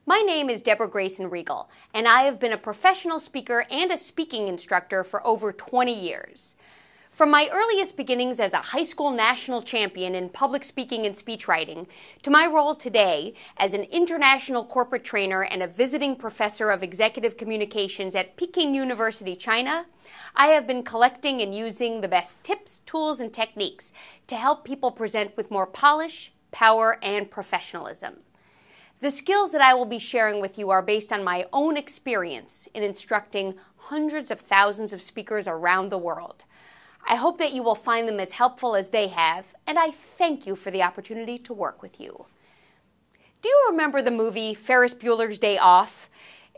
My name is Deborah Grayson Riegel, and I have been a professional speaker and a speaking instructor for over 20 years. From my earliest beginnings as a high school national champion in public speaking and speech writing, to my role today as an international corporate trainer and a visiting professor of executive communications at Peking University, China, I have been collecting and using the best tips, tools, and techniques to help people present with more polish, power, and professionalism. The skills that I will be sharing with you are based on my own experience in instructing hundreds of thousands of speakers around the world. I hope that you will find them as helpful as they have, and I thank you for the opportunity to work with you. Do you remember the movie Ferris Bueller's Day Off?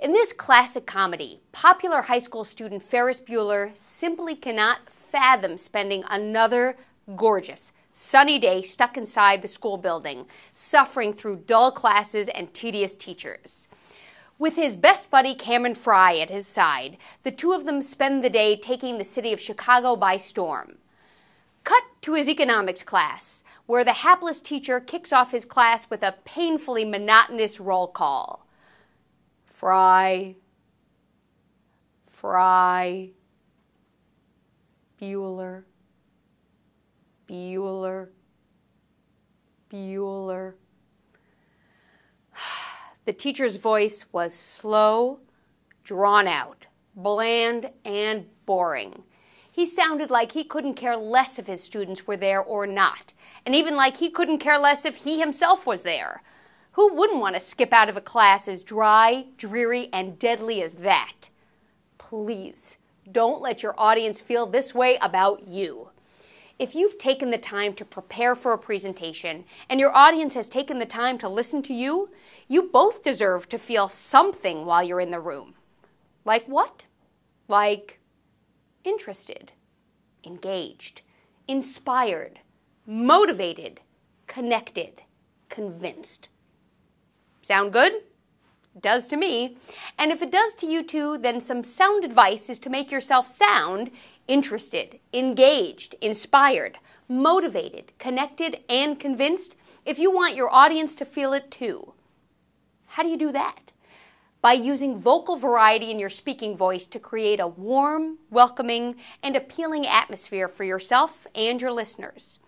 In this classic comedy, popular high school student Ferris Bueller simply cannot fathom spending another gorgeous, sunny day stuck inside the school building, suffering through dull classes and tedious teachers. With his best buddy Cameron Fry at his side, the two of them spend the day taking the city of Chicago by storm. Cut to his economics class, where the hapless teacher kicks off his class with a painfully monotonous roll call. Fry, Bueller, Bueller. The teacher's voice was slow, drawn out, bland, and boring. He sounded like he couldn't care less if his students were there or not, and even like he couldn't care less if he himself was there. Who wouldn't want to skip out of a class as dry, dreary, and deadly as that? Please, don't let your audience feel this way about you. If you've taken the time to prepare for a presentation and your audience has taken the time to listen to you, you both deserve to feel something while you're in the room. Like what? Like interested, engaged, inspired, motivated, connected, convinced. Sound good? It does to me. And if it does to you too, then some sound advice is to make yourself sound interested, engaged, inspired, motivated, connected, and convinced if you want your audience to feel it too. How do you do that? By using vocal variety in your speaking voice to create a warm, welcoming, and appealing atmosphere for yourself and your listeners.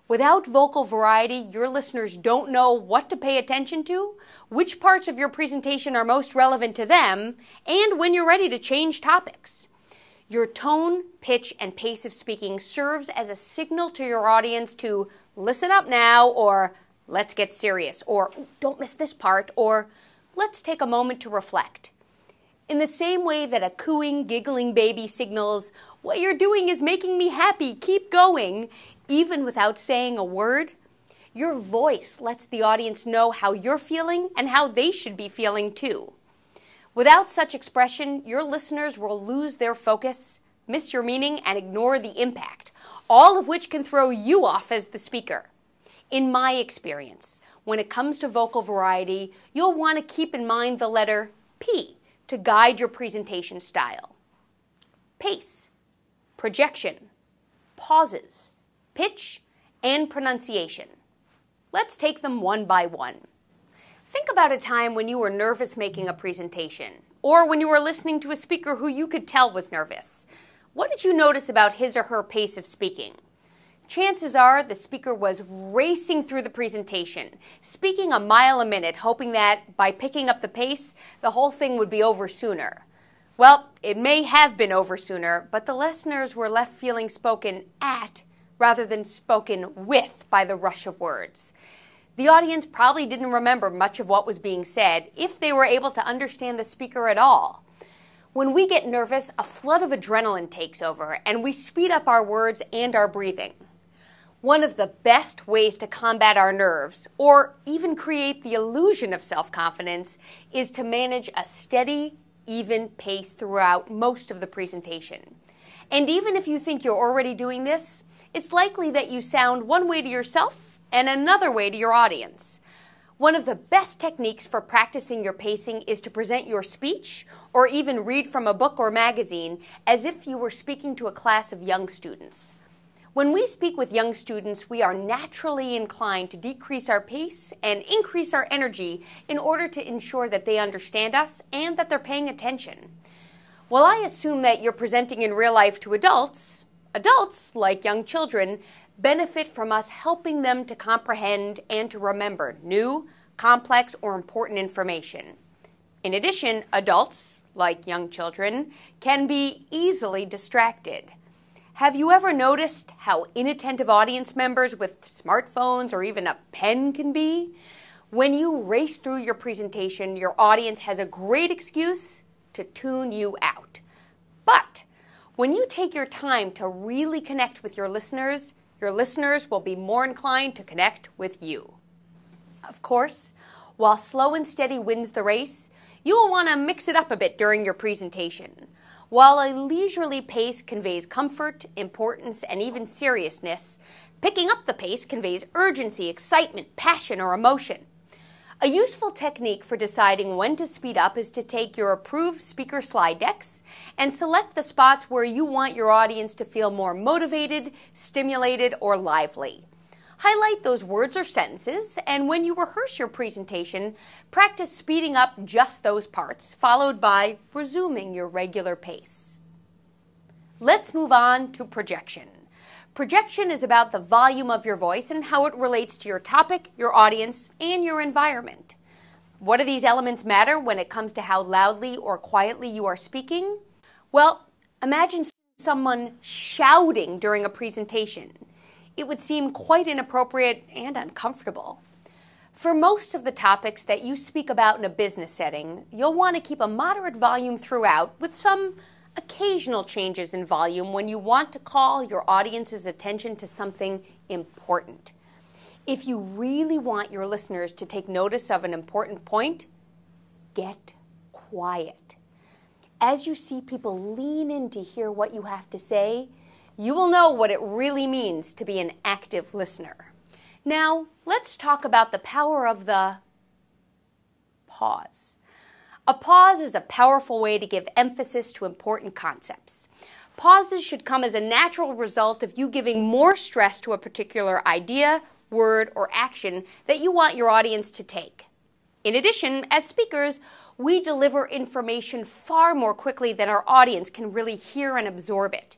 Without vocal variety, your listeners don't know what to pay attention to, which parts of your presentation are most relevant to them, and when you're ready to change topics. Your tone, pitch, and pace of speaking serves as a signal to your audience to listen up now, or let's get serious, or don't miss this part, or let's take a moment to reflect. In the same way that a cooing, giggling baby signals, what you're doing is making me happy, keep going, even without saying a word, your voice lets the audience know how you're feeling and how they should be feeling too. Without such expression, your listeners will lose their focus, miss your meaning, and ignore the impact, all of which can throw you off as the speaker. In my experience, when it comes to vocal variety, you'll want to keep in mind the letter P to guide your presentation style. Pace, projection, pauses, pitch, and pronunciation. Let's take them one by one. Think about a time when you were nervous making a presentation, or when you were listening to a speaker who you could tell was nervous. What did you notice about his or her pace of speaking? Chances are the speaker was racing through the presentation, speaking a mile a minute, hoping that by picking up the pace, the whole thing would be over sooner. Well, it may have been over sooner, but the listeners were left feeling spoken at rather than spoken with by the rush of words. The audience probably didn't remember much of what was being said if they were able to understand the speaker at all. When we get nervous, a flood of adrenaline takes over and we speed up our words and our breathing. One of the best ways to combat our nerves, or even create the illusion of self-confidence, is to manage a steady, even pace throughout most of the presentation. And even if you think you're already doing this, it's likely that you sound one way to yourself and another way to your audience. One of the best techniques for practicing your pacing is to present your speech, or even read from a book or magazine, as if you were speaking to a class of young students. When we speak with young students, we are naturally inclined to decrease our pace and increase our energy in order to ensure that they understand us and that they're paying attention. While I assume that you're presenting in real life to adults, like young children, benefit from us helping them to comprehend and to remember new, complex, or important information. In addition, adults, like young children, can be easily distracted. Have you ever noticed how inattentive audience members with smartphones or even a pen can be? When you race through your presentation, your audience has a great excuse to tune you out. But when you take your time to really connect with your listeners will be more inclined to connect with you. Of course, while slow and steady wins the race, you will want to mix it up a bit during your presentation. While a leisurely pace conveys comfort, importance, and even seriousness, picking up the pace conveys urgency, excitement, passion, or emotion. A useful technique for deciding when to speed up is to take your approved speaker slide decks and select the spots where you want your audience to feel more motivated, stimulated, or lively. Highlight those words or sentences, and when you rehearse your presentation, practice speeding up just those parts, followed by resuming your regular pace. Let's move on to projection. Projection is about the volume of your voice and how it relates to your topic, your audience, and your environment. What do these elements matter when it comes to how loudly or quietly you are speaking? Well, imagine someone shouting during a presentation. It would seem quite inappropriate and uncomfortable. For most of the topics that you speak about in a business setting, you'll want to keep a moderate volume throughout with some occasional changes in volume when you want to call your audience's attention to something important. If you really want your listeners to take notice of an important point, get quiet. As you see people lean in to hear what you have to say, you will know what it really means to be an active listener. Now, let's talk about the power of the pause. A pause is a powerful way to give emphasis to important concepts. Pauses should come as a natural result of you giving more stress to a particular idea, word, or action that you want your audience to take. In addition, as speakers, we deliver information far more quickly than our audience can really hear and absorb it.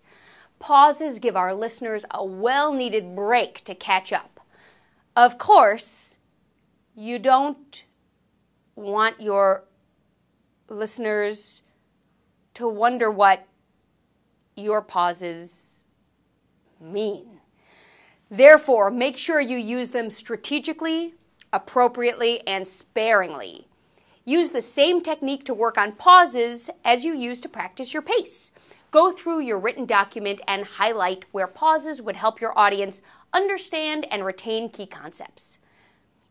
Pauses give our listeners a well-needed break to catch up. Of course, you don't want your listeners to wonder what your pauses mean. Therefore, make sure you use them strategically, appropriately, and sparingly. Use the same technique to work on pauses as you use to practice your pace. Go through your written document and highlight where pauses would help your audience understand and retain key concepts.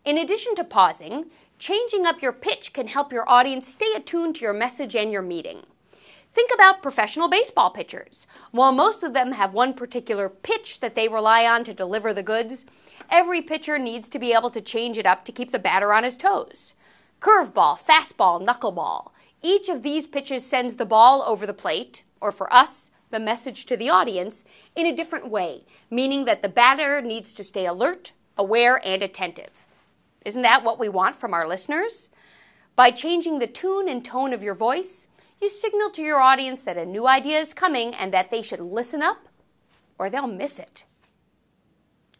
In addition to pausing, changing up your pitch can help your audience stay attuned to your message and your meeting. Think about professional baseball pitchers. While most of them have one particular pitch that they rely on to deliver the goods, every pitcher needs to be able to change it up to keep the batter on his toes. Curveball, fastball, knuckleball. Each of these pitches sends the ball over the plate, or for us, the message to the audience, in a different way, meaning that the batter needs to stay alert, aware, and attentive. Isn't that what we want from our listeners? By changing the tune and tone of your voice, you signal to your audience that a new idea is coming and that they should listen up or they'll miss it.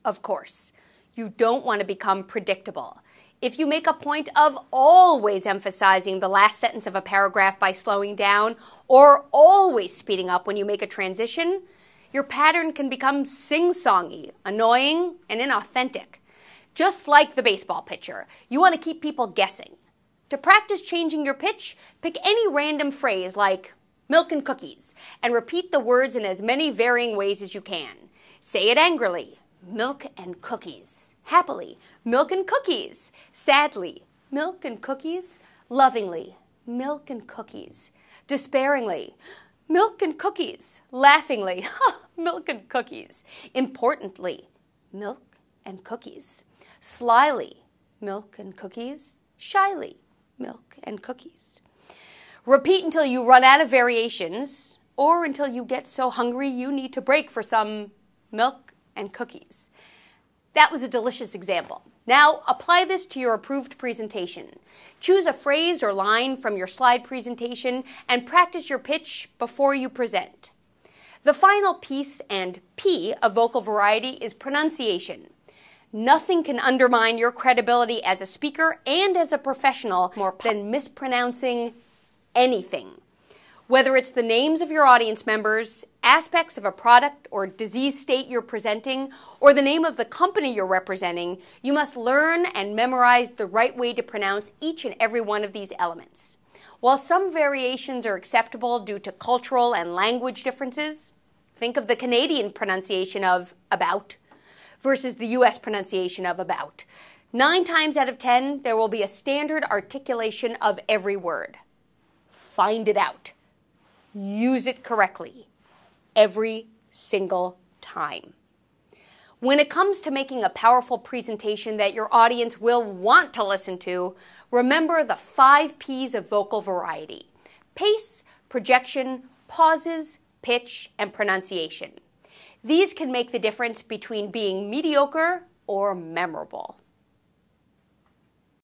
Of course, you don't want to become predictable. If you make a point of always emphasizing the last sentence of a paragraph by slowing down or always speeding up when you make a transition, your pattern can become sing-songy, annoying, and inauthentic. Just like the baseball pitcher, you want to keep people guessing. To practice changing your pitch, pick any random phrase like milk and cookies and repeat the words in as many varying ways as you can. Say it angrily, milk and cookies. Happily, milk and cookies. Sadly, milk and cookies. Lovingly, milk and cookies. Despairingly, milk and cookies. Laughingly, milk and cookies. Importantly, milk and cookies. Slyly, milk and cookies. Shyly, milk and cookies. Repeat until you run out of variations or until you get so hungry you need to break for some milk and cookies. That was a delicious example. Now, apply this to your approved presentation. Choose a phrase or line from your slide presentation and practice your pitch before you present. The final piece and P of vocal variety is pronunciation. Nothing can undermine your credibility as a speaker and as a professional more than mispronouncing anything. Whether it's the names of your audience members, aspects of a product or disease state you're presenting, or the name of the company you're representing, you must learn and memorize the right way to pronounce each and every one of these elements. While some variations are acceptable due to cultural and language differences, think of the Canadian pronunciation of about versus the US pronunciation of about. 9 times out of 10, there will be a standard articulation of every word. Find it out. Use it correctly every single time. When it comes to making a powerful presentation that your audience will want to listen to, remember the 5 P's of vocal variety: pace, projection, pauses, pitch, and pronunciation. These can make the difference between being mediocre or memorable.